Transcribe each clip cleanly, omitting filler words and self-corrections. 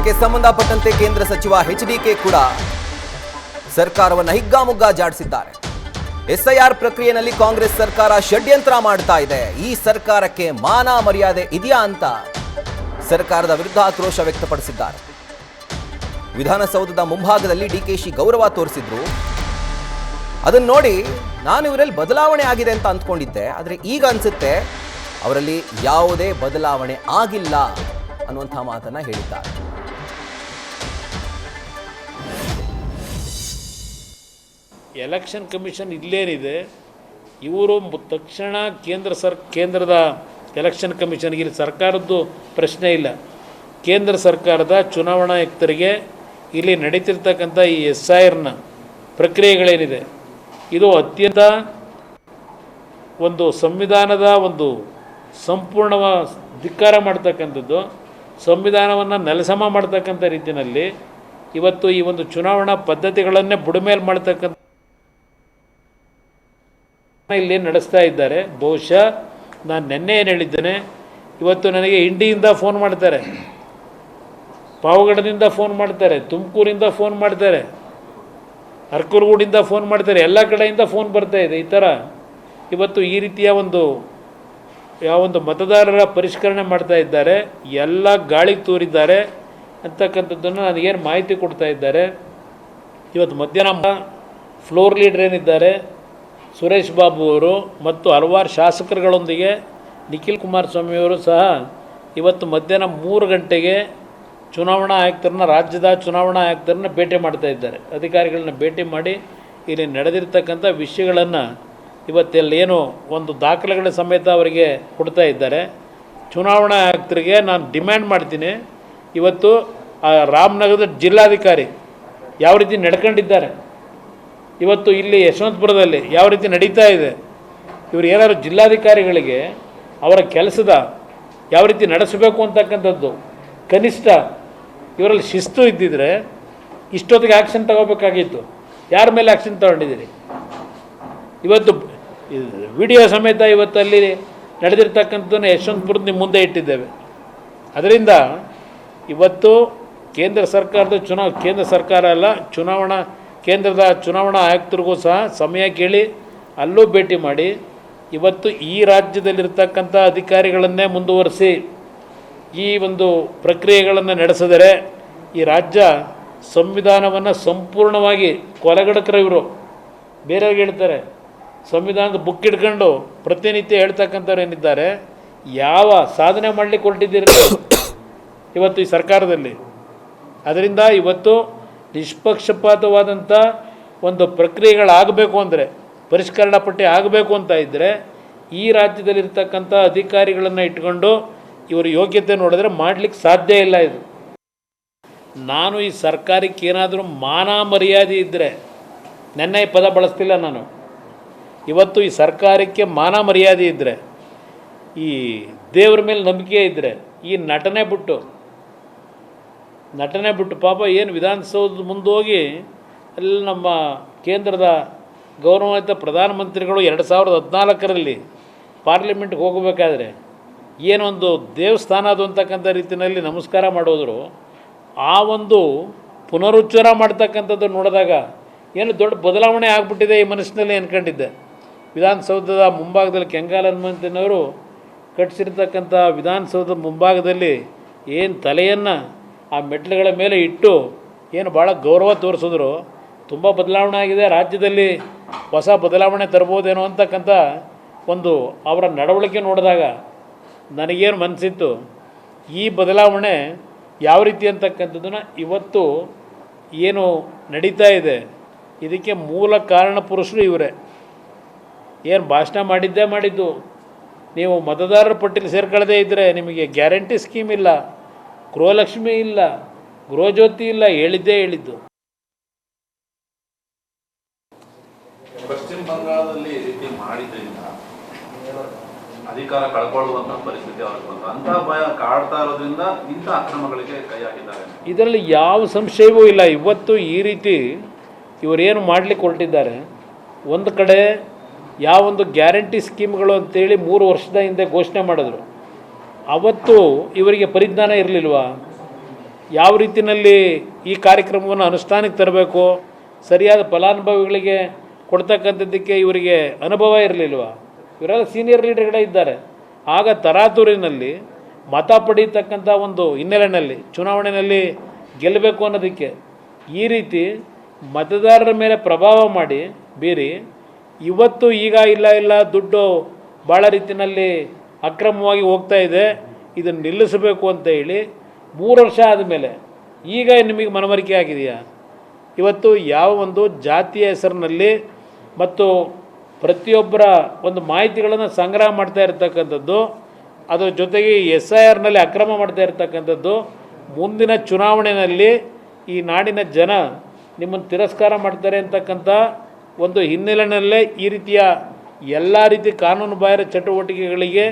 ಇದಕ್ಕೆ ಸಂಬಂಧಪಟ್ಟಂತೆ ಕೇಂದ್ರ ಸಚಿವ ಎಚ್ಡಿಕೆ ಕೂಡ ಸರ್ಕಾರವನ್ನು ಹಿಗ್ಗಾಮುಗ್ಗಾ ಜಾಡಿಸಿದ್ದಾರೆ. ಎಸ್ಐಆರ್ ಪ್ರಕ್ರಿಯೆಯಲ್ಲಿ ಕಾಂಗ್ರೆಸ್ ಸರ್ಕಾರ ಷಡ್ಯಂತ್ರ ಮಾಡ್ತಾ ಇದೆ, ಈ ಸರ್ಕಾರಕ್ಕೆ ಮಾನ ಮರ್ಯಾದೆ ಇದೆಯಾ ಅಂತ ಸರ್ಕಾರದ ವಿರುದ್ಧ ಆಕ್ರೋಶ ವ್ಯಕ್ತಪಡಿಸಿದ್ದಾರೆ. ವಿಧಾನಸೌಧದ ಮುಂಭಾಗದಲ್ಲಿ ಡಿಕೆಶಿ ಗೌರವ ತೋರಿಸಿದ್ರು. ಅದನ್ನ ನೋಡಿ ನಾನು ಇವರಲ್ಲಿ ಬದಲಾವಣೆ ಆಗಿದೆ ಅಂತ ಅಂದ್ಕೊಂಡಿದ್ದೆ, ಆದರೆ ಈಗ ಅನ್ಸುತ್ತೆ ಅವರಲ್ಲಿ ಯಾವುದೇ ಬದಲಾವಣೆ ಆಗಿಲ್ಲ ಅನ್ನುವಂಥ ಮಾತನ್ನ ಹೇಳಿದ್ದಾರೆ. ಎಲೆಕ್ಷನ್ ಕಮಿಷನ್ ಇಲ್ಲೇನಿದೆ, ಇವರು ತಕ್ಷಣ ಕೇಂದ್ರದ ಎಲೆಕ್ಷನ್ ಕಮಿಷನ್ಗೆ ಇಲ್ಲಿ ಸರ್ಕಾರದ್ದು ಪ್ರಶ್ನೆ ಇಲ್ಲ. ಕೇಂದ್ರ ಸರ್ಕಾರದ ಚುನಾವಣಾ ಆಯುಕ್ತರಿಗೆ ಇಲ್ಲಿ ನಡೀತಿರ್ತಕ್ಕಂಥ ಈ SIRನ ಪ್ರಕ್ರಿಯೆಗಳೇನಿದೆ ಇದು ಅತ್ಯಂತ ಒಂದು ಸಂವಿಧಾನದ ಒಂದು ಸಂಪೂರ್ಣ ಧಿಕ್ಕಾರ ಮಾಡ್ತಕ್ಕಂಥದ್ದು, ಸಂವಿಧಾನವನ್ನು ನೆಲಸಮ ಮಾಡ್ತಕ್ಕಂಥ ರೀತಿಯಲ್ಲಿ ಇವತ್ತು ಈ ಒಂದು ಚುನಾವಣಾ ಪದ್ಧತಿಗಳನ್ನೇ ಬುಡಮೇಲೆ ಮಾಡ್ತಕ್ಕಂಥ ಇಲ್ಲಿ ನಡೆಸ್ತಾ ಇದ್ದಾರೆ. ಬಹುಶಃ ನಾನು ನಿನ್ನೆ ಏನು ಹೇಳಿದ್ದೇನೆ, ಇವತ್ತು ನನಗೆ ಇಂಡಿಯಿಂದ ಫೋನ್ ಮಾಡ್ತಾರೆ, ಪಾವಗಡದಿಂದ ಫೋನ್ ಮಾಡ್ತಾರೆ, ತುಮಕೂರಿಂದ ಫೋನ್ ಮಾಡ್ತಾರೆ, ಅರ್ಕಲಗೂಡಿಂದ ಫೋನ್ ಮಾಡ್ತಾರೆ, ಎಲ್ಲ ಕಡೆಯಿಂದ ಫೋನ್ ಬರ್ತಾ ಇದೆ. ಈ ಥರ ಇವತ್ತು ಈ ರೀತಿಯ ಯಾವೊಂದು ಮತದಾರರ ಪರಿಷ್ಕರಣೆ ಮಾಡ್ತಾ ಇದ್ದಾರೆ, ಎಲ್ಲ ಗಾಳಿಗೆ ತೂರಿದ್ದಾರೆ ಅಂತಕ್ಕಂಥದ್ದನ್ನು ನನಗೇನು ಮಾಹಿತಿ ಕೊಡ್ತಾ ಇದ್ದಾರೆ. ಇವತ್ತು ಮಧ್ಯಾಹ್ನ ಫ್ಲೋರ್ ಲೀಡರ್ ಏನಿದ್ದಾರೆ ಸುರೇಶ್ ಬಾಬು ಅವರು ಮತ್ತು ಹಲವಾರು ಶಾಸಕರುಗಳೊಂದಿಗೆ ನಿಖಿಲ್ ಕುಮಾರಸ್ವಾಮಿಯವರು ಸಹ ಇವತ್ತು ಮಧ್ಯಾಹ್ನ 3 ಗಂಟೆಗೆ ಚುನಾವಣಾ ಆಯುಕ್ತರನ್ನ, ರಾಜ್ಯದ ಚುನಾವಣಾ ಆಯುಕ್ತರನ್ನ ಭೇಟಿ ಮಾಡ್ತಾ ಇದ್ದಾರೆ. ಅಧಿಕಾರಿಗಳನ್ನ ಭೇಟಿ ಮಾಡಿ ಇಲ್ಲಿ ನಡೆದಿರ್ತಕ್ಕಂಥ ವಿಷಯಗಳನ್ನು ಇವತ್ತೆಲ್ಲೇನು ಒಂದು ದಾಖಲೆಗಳ ಸಮೇತ ಅವರಿಗೆ ಕೊಡ್ತಾ ಇದ್ದಾರೆ. ಚುನಾವಣಾ ಆಯುಕ್ತರಿಗೆ ನಾನು ಡಿಮ್ಯಾಂಡ್ ಮಾಡ್ತೀನಿ, ಇವತ್ತು ರಾಮನಗರದ ಜಿಲ್ಲಾಧಿಕಾರಿ ಯಾವ ರೀತಿ ನಡ್ಕೊಂಡಿದ್ದಾರೆ, ಇವತ್ತು ಇಲ್ಲಿ ಯಶವಂತಪುರದಲ್ಲಿ ಯಾವ ರೀತಿ ನಡೀತಾ ಇದೆ, ಇವರು ಏನಾದ್ರು ಜಿಲ್ಲಾಧಿಕಾರಿಗಳಿಗೆ ಅವರ ಕೆಲಸದ ಯಾವ ರೀತಿ ನಡೆಸಬೇಕು ಅಂತಕ್ಕಂಥದ್ದು ಕನಿಷ್ಠ ಇವರಲ್ಲಿ ಶಿಸ್ತು ಇದ್ದಿದ್ರೆ ಇಷ್ಟೊತ್ತಿಗೆ ಆ್ಯಕ್ಷನ್ ತಗೋಬೇಕಾಗಿತ್ತು. ಯಾರ ಮೇಲೆ ಆ್ಯಕ್ಷನ್ ತಗೊಂಡಿದ್ದೀರಿ? ಇವತ್ತು ವಿಡಿಯೋ ಸಮೇತ ಇವತ್ತಲ್ಲಿ ನಡೆದಿರ್ತಕ್ಕಂಥದ್ದನ್ನು ಯಶವಂತಪುರದ ನಿಮ್ಮ ಮುಂದೆ ಇಟ್ಟಿದ್ದೇವೆ. ಅದರಿಂದ ಇವತ್ತು ಕೇಂದ್ರ ಸರ್ಕಾರ ಅಲ್ಲ, ಕೇಂದ್ರದ ಚುನಾವಣಾ ಆಯುಕ್ತರಿಗೂ ಸಹ ಸಮಯ ಕೇಳಿ ಅಲ್ಲೂ ಭೇಟಿ ಮಾಡಿ ಇವತ್ತು ಈ ರಾಜ್ಯದಲ್ಲಿರ್ತಕ್ಕಂಥ ಅಧಿಕಾರಿಗಳನ್ನೇ ಮುಂದುವರಿಸಿ ಈ ಒಂದು ಪ್ರಕ್ರಿಯೆಗಳನ್ನು ನಡೆಸಿದರೆ ಈ ರಾಜ್ಯ ಸಂವಿಧಾನವನ್ನು ಸಂಪೂರ್ಣವಾಗಿ ಕೊಲೆಗಡಕರು ಇವರು. ಬೇರೆಯವ್ರಿಗೆ ಹೇಳ್ತಾರೆ, ಸಂವಿಧಾನದ ಬುಕ್ ಇಟ್ಕೊಂಡು ಪ್ರತಿನಿತ್ಯ ಹೇಳ್ತಕ್ಕಂಥವ್ರು ಏನಿದ್ದಾರೆ, ಯಾವ ಸಾಧನೆ ಮಾಡಲಿಕ್ಕೆ ಹೊರಟಿದ್ದೀರಿ ಇವತ್ತು ಈ ಸರ್ಕಾರದಲ್ಲಿ. ಅದರಿಂದ ಇವತ್ತು ನಿಷ್ಪಕ್ಷಪಾತವಾದಂಥ ಒಂದು ಪ್ರಕ್ರಿಯೆಗಳಾಗಬೇಕು ಅಂದರೆ, ಪರಿಷ್ಕರಣಾ ಪಟ್ಟಿ ಆಗಬೇಕು ಅಂತ ಇದ್ದರೆ ಈ ರಾಜ್ಯದಲ್ಲಿರ್ತಕ್ಕಂಥ ಅಧಿಕಾರಿಗಳನ್ನು ಇಟ್ಕೊಂಡು ಇವರು ಯೋಗ್ಯತೆ ನೋಡಿದ್ರೆ ಮಾಡಲಿಕ್ಕೆ ಸಾಧ್ಯ ಇಲ್ಲ. ಇದು ನಾನು ಈ ಸರ್ಕಾರಕ್ಕೆ ಏನಾದರೂ ಮಾನ ಮರ್ಯಾದೆ ಇದ್ದರೆ, ನೆನ್ನೆ ಈ ಪದ ಬಳಸ್ತಿಲ್ಲ ನಾನು, ಇವತ್ತು ಈ ಸರ್ಕಾರಕ್ಕೆ ಮಾನ ಮರ್ಯಾದೆ ಇದ್ದರೆ, ಈ ದೇವ್ರ ಮೇಲೆ ನಂಬಿಕೆ ಇದ್ದರೆ, ಈ ನಟನೆ ಬಿಟ್ಟು ಪಾಪ ಏನು ವಿಧಾನಸೌಧದ ಮುಂದೋಗಿ ಅಲ್ಲಿ ನಮ್ಮ ಕೇಂದ್ರದ ಗೌರವಾನ್ವಿತ ಪ್ರಧಾನಮಂತ್ರಿಗಳು 2014ರಲ್ಲಿ ಪಾರ್ಲಿಮೆಂಟ್ಗೆ ಹೋಗಬೇಕಾದ್ರೆ ಏನೊಂದು ದೇವಸ್ಥಾನ ಅದು ಅಂತಕ್ಕಂಥ ರೀತಿಯಲ್ಲಿ ನಮಸ್ಕಾರ ಮಾಡೋದ್ರು, ಆ ಒಂದು ಪುನರುಚ್ಚಾರ ಮಾಡ್ತಕ್ಕಂಥದ್ದು ನೋಡಿದಾಗ ಏನು ದೊಡ್ಡ ಬದಲಾವಣೆ ಆಗಿಬಿಟ್ಟಿದೆ ಈ ಮನಸ್ಸಿನಲ್ಲಿ ಅಂದ್ಕೊಂಡಿದ್ದೆ. ವಿಧಾನಸೌಧದ ಮುಂಭಾಗದಲ್ಲಿ ಕೆಂಗಾಲ್ ಹನುಮಂತನವರು ಕಟ್ಟಿಸಿರ್ತಕ್ಕಂಥ ವಿಧಾನಸೌಧದ ಮುಂಭಾಗದಲ್ಲಿ ಏನು ತಲೆಯನ್ನು ಆ ಮೆಟ್ಲುಗಳ ಮೇಲೆ ಇಟ್ಟು ಏನು ಭಾಳ ಗೌರವ ತೋರಿಸಿದ್ರು. ತುಂಬ ಬದಲಾವಣೆ ಆಗಿದೆ, ರಾಜ್ಯದಲ್ಲಿ ಹೊಸ ಬದಲಾವಣೆ ತರ್ಬೋದೇನೋ ಅಂತಕ್ಕಂಥ ಒಂದು ಅವರ ನಡವಳಿಕೆ ನೋಡಿದಾಗ ನನಗೇನು ಮನಸ್ಸಿತ್ತು, ಈ ಬದಲಾವಣೆ ಯಾವ ರೀತಿ ಅಂತಕ್ಕಂಥದ್ದನ್ನು ಇವತ್ತು ಏನು ನಡೀತಾ ಇದೆ ಇದಕ್ಕೆ ಮೂಲ ಕಾರಣ ಪುರುಷರು ಇವರೇ. ಏನು ಭಾಷಣ ಮಾಡಿದ್ದು, ನೀವು ಮತದಾರರ ಪಟ್ಟಿಲಿ ಸೇರ್ಕೊಳ್ಳದೇ ಇದ್ದರೆ ನಿಮಗೆ ಗ್ಯಾರಂಟಿ ಸ್ಕೀಮ್ ಇಲ್ಲ, ಗೃಹಲಕ್ಷ್ಮಿ ಇಲ್ಲ, ಗೃಹಜ್ಯೋತಿ ಇಲ್ಲ, ಹೇಳಿದ್ದು. ಪಶ್ಚಿಮ ಬಂಗಾಳದಲ್ಲಿ ಈ ರೀತಿ ಮಾಡಿದ್ರಿಂದ ಅಧಿಕಾರ ಕಳ್ಕೊಳ್ಳುವಂಥ ಪರಿಸ್ಥಿತಿ ಅವ್ರಿಗೆ ಬಂತು. ಅಂತಹ ಭಯ ಕಾಡ್ತಾ ಇರೋದ್ರಿಂದ ಇಂಥ ಅಕ್ರಮಗಳಿಗೆ ಕೈ ಹಾಕಿದ್ದಾರೆ. ಇದರಲ್ಲಿ ಯಾವ ಸಂಶಯವೂ ಇಲ್ಲ. ಇವತ್ತು ಈ ರೀತಿ ಇವರೇನು ಮಾಡಲಿಕ್ಕೆ ಹೊರಟಿದ್ದಾರೆ, ಒಂದು ಕಡೆ ಯಾವೊಂದು ಗ್ಯಾರಂಟಿ ಸ್ಕೀಮ್ಗಳು ಅಂತೇಳಿ 3 ವರ್ಷದ ಹಿಂದೆ ಘೋಷಣೆ ಮಾಡಿದ್ರು, ಅವತ್ತು ಇವರಿಗೆ ಪರಿಜ್ಞಾನ ಇರಲಿಲ್ವಾ? ಯಾವ ರೀತಿಯಲ್ಲಿ ಈ ಕಾರ್ಯಕ್ರಮವನ್ನು ಅನುಷ್ಠಾನಕ್ಕೆ ತರಬೇಕು, ಸರಿಯಾದ ಫಲಾನುಭವಿಗಳಿಗೆ ಕೊಡ್ತಕ್ಕಂಥದ್ದಕ್ಕೆ ಇವರಿಗೆ ಅನುಭವ ಇರಲಿಲ್ವ? ಇವರೆಲ್ಲ ಸೀನಿಯರ್ ಲೀಡರ್ಗಳೇ ಇದ್ದಾರೆ. ಆಗ ತರಾತುರಿನಲ್ಲಿ ಮತ ಪಡೀತಕ್ಕಂಥ ಒಂದು ಹಿನ್ನೆಲೆಯಲ್ಲಿ ಚುನಾವಣೆಯಲ್ಲಿ ಗೆಲ್ಲಬೇಕು ಅನ್ನೋದಕ್ಕೆ ಈ ರೀತಿ ಮತದಾರರ ಮೇಲೆ ಪ್ರಭಾವ ಮಾಡಿ ಬೀರಿ ಇವತ್ತು ಈಗ ಇಲ್ಲ ದುಡ್ಡು ಭಾಳ ರೀತಿಯಲ್ಲಿ ಅಕ್ರಮವಾಗಿ ಹೋಗ್ತಾ ಇದೆ, ಇದನ್ನು ನಿಲ್ಲಿಸಬೇಕು ಅಂತ ಹೇಳಿ 3 ವರ್ಷ ಆದಮೇಲೆ ಈಗ ನಿಮಗೆ ಮನವರಿಕೆ ಆಗಿದೆಯಾ? ಇವತ್ತು ಯಾವ ಒಂದು ಜಾತಿಯ ಹೆಸರಿನಲ್ಲಿ ಮತ್ತು ಪ್ರತಿಯೊಬ್ಬರ ಒಂದು ಮಾಹಿತಿಗಳನ್ನು ಸಂಗ್ರಹ ಮಾಡ್ತಾ ಇರ್ತಕ್ಕಂಥದ್ದು, ಅದರ ಜೊತೆಗೆ SIRನಲ್ಲಿ ಅಕ್ರಮ ಮಾಡ್ತಾ ಇರ್ತಕ್ಕಂಥದ್ದು, ಮುಂದಿನ ಚುನಾವಣೆಯಲ್ಲಿ ಈ ನಾಡಿನ ಜನ ನಿಮ್ಮನ್ನು ತಿರಸ್ಕಾರ ಮಾಡ್ತಾರೆ ಅಂತಕ್ಕಂಥ ಒಂದು ಹಿನ್ನೆಲೆಯಲ್ಲೇ ಈ ರೀತಿಯ ಎಲ್ಲ ರೀತಿ ಕಾನೂನು ಬಾಹಿರ ಚಟುವಟಿಕೆಗಳಿಗೆ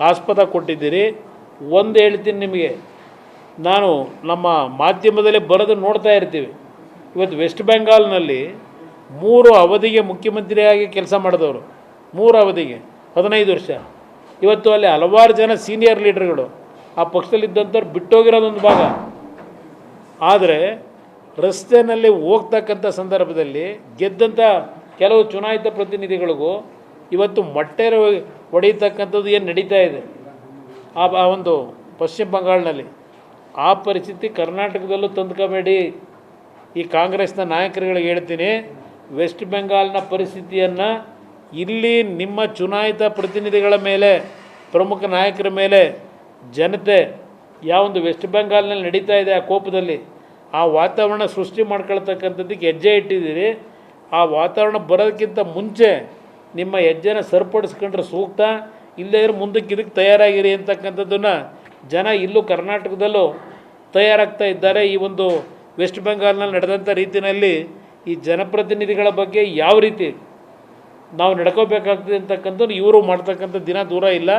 ಆಸ್ಪದ ಕೊಟ್ಟಿದ್ದೀರಿ. ಒಂದು ಹೇಳ್ತೀನಿ ನಿಮಗೆ, ನಾನು ನಮ್ಮ ಮಾಧ್ಯಮದಲ್ಲಿ ಬರೋದು ನೋಡ್ತಾ ಇರ್ತೀವಿ. ಇವತ್ತು ವೆಸ್ಟ್ ಬೆಂಗಾಲ್ನಲ್ಲಿ 3 ಅವಧಿಗೆ ಮುಖ್ಯಮಂತ್ರಿಯಾಗಿ ಕೆಲಸ ಮಾಡಿದವರು, 3 ಅವಧಿಗೆ 15 ವರ್ಷ. ಇವತ್ತು ಅಲ್ಲಿ ಹಲವಾರು ಜನ ಸೀನಿಯರ್ ಲೀಡರ್ಗಳು ಆ ಪಕ್ಷದಲ್ಲಿದ್ದಂಥವ್ರು ಬಿಟ್ಟೋಗಿರೋದೊಂದು ಭಾಗ. ಆದರೆ ರಸ್ತೆಯಲ್ಲಿ ಹೋಗ್ತಕ್ಕಂಥ ಸಂದರ್ಭದಲ್ಲಿ ಗೆದ್ದಂಥ ಕೆಲವು ಚುನಾಯಿತ ಪ್ರತಿನಿಧಿಗಳಿಗೂ ಇವತ್ತು ಮೊಟ್ಟೆ ಹೊಡೆಯತಕ್ಕಂಥದ್ದು ಏನು ನಡೀತಾ ಇದೆ ಆ ಒಂದು ಪಶ್ಚಿಮ ಬಂಗಾಳನಲ್ಲಿ, ಆ ಪರಿಸ್ಥಿತಿ ಕರ್ನಾಟಕದಲ್ಲೂ ತಂದ್ಕೋಬೇಡಿ. ಈ ಕಾಂಗ್ರೆಸ್ನ ನಾಯಕರುಗಳಿಗೆ ಹೇಳ್ತೀನಿ, ವೆಸ್ಟ್ ಬೆಂಗಾಲ್ನ ಪರಿಸ್ಥಿತಿಯನ್ನು ಇಲ್ಲಿ ನಿಮ್ಮ ಚುನಾಯಿತ ಪ್ರತಿನಿಧಿಗಳ ಮೇಲೆ, ಪ್ರಮುಖ ನಾಯಕರ ಮೇಲೆ ಜನತೆ ಯಾವೊಂದು ವೆಸ್ಟ್ ಬೆಂಗಾಲ್ನಲ್ಲಿ ನಡೀತಾ ಇದೆ ಆ ಕೋಪದಲ್ಲಿ ಆ ವಾತಾವರಣ ಸೃಷ್ಟಿ ಮಾಡ್ಕೊಳ್ತಕ್ಕಂಥದ್ದಕ್ಕೆ ಹೆಜ್ಜೆ ಇಟ್ಟಿದ್ದೀರಿ. ಆ ವಾತಾವರಣ ಬರೋದಕ್ಕಿಂತ ಮುಂಚೆ ನಿಮ್ಮ ಹೆಜ್ಜೆನ ಸರಿಪಡಿಸ್ಕೊಂಡ್ರೆ ಸೂಕ್ತ. ಇಲ್ಲದೇ ಇದ್ರೆ ಮುಂದಕ್ಕೆ ಇದಕ್ಕೆ ತಯಾರಾಗಿರಿ ಅಂತಕ್ಕಂಥದ್ದನ್ನು ಜನ ಇಲ್ಲೂ ಕರ್ನಾಟಕದಲ್ಲೂ ತಯಾರಾಗ್ತಾ ಇದ್ದಾರೆ. ಈ ಒಂದು ವೆಸ್ಟ್ ಬೆಂಗಾಲ್ನಲ್ಲಿ ನಡೆದಂಥ ರೀತಿಯಲ್ಲಿ ಈ ಜನಪ್ರತಿನಿಧಿಗಳ ಬಗ್ಗೆ ಯಾವ ರೀತಿ ನಾವು ನಡ್ಕೋಬೇಕಾಗ್ತದೆ ಅಂತಕ್ಕಂಥದ್ದು ಇವರು ಮಾಡ್ತಕ್ಕಂಥ ದಿನ ದೂರ ಇಲ್ಲ.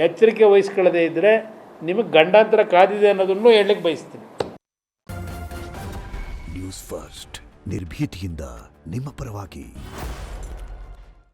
ಎಚ್ಚರಿಕೆ ವಹಿಸ್ಕೊಳ್ಳದೇ ಇದ್ದರೆ ನಿಮಗೆ ಗಂಡಾಂತರ ಕಾದಿದೆ ಅನ್ನೋದನ್ನು ಹೇಳಲಿಕ್ಕೆ ಬಯಸ್ತೀನಿ. ನ್ಯೂಸ್ ಫಸ್ಟ್ ನಿರ್ಭೀತಿಯಿಂದ ನಿಮ್ಮ ಪರವಾಗಿ.